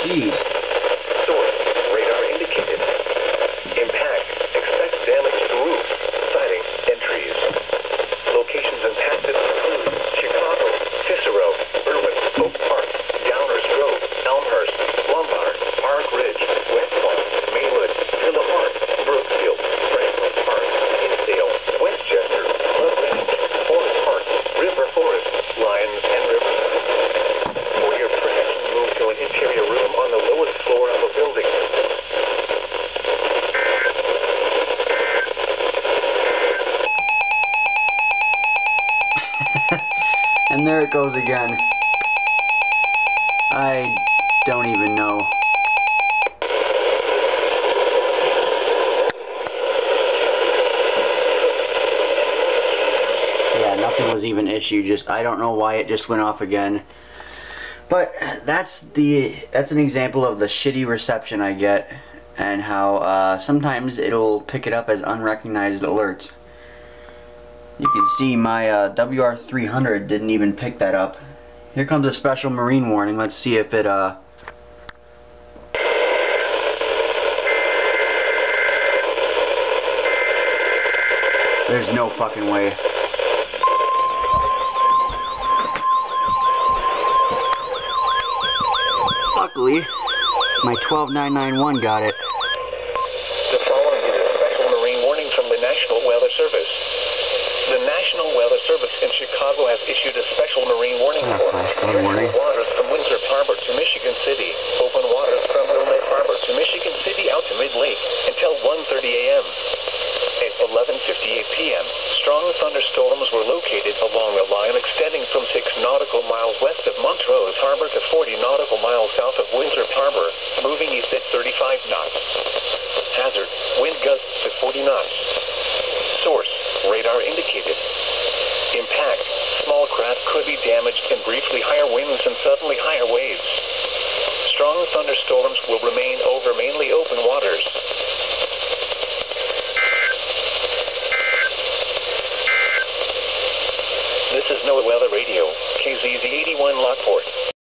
Jeez. Source, radar indicated. Impact, expect damage to roof, siding, and trees. Locations impacted include Chicago, Cicero, Irwin, Oak Park, Downers Grove, Elmhurst, Lombard, Park Ridge, West Park, Maywood, Villa Park, Brookfield, Franklin Park, Hinsdale, Westchester, Love Range, Forest Park, River Forest, Lyons, and Riverside. For your protection, move to an interior room on the lowest floor of a building. And there it goes again. I don't even know. Yeah, nothing was even issued. Just I don't know why it just went off again. But that's an example of the shitty reception I get, and how sometimes it'll pick it up as unrecognized alerts. You can see my WR300 didn't even pick that up. Here comes a special marine warning. Let's see if it There's no fucking way. Luckily, my 12991 got it. The following is a special marine warning from the National Weather Service. The National Weather Service in Chicago has issued a special marine warning for warning. waters from Windsor Harbor to Michigan City. Open waters from Wilmette Harbor to Michigan City out to mid-lake until 1:30 a.m. At 11:58 p.m., strong thunderstorms were located along a line extending from 6 nautical miles west of Montrose Harbor to 40 nautical miles south of Windsor Harbor, moving east at 35 knots. Hazard, wind gusts to 40 knots. Source, radar indicated. Impact, small craft could be damaged and briefly higher winds and suddenly higher waves. Strong thunderstorms will remain over mainly open waters. This is NOAA Weather Radio, KZZ 81 Lockport.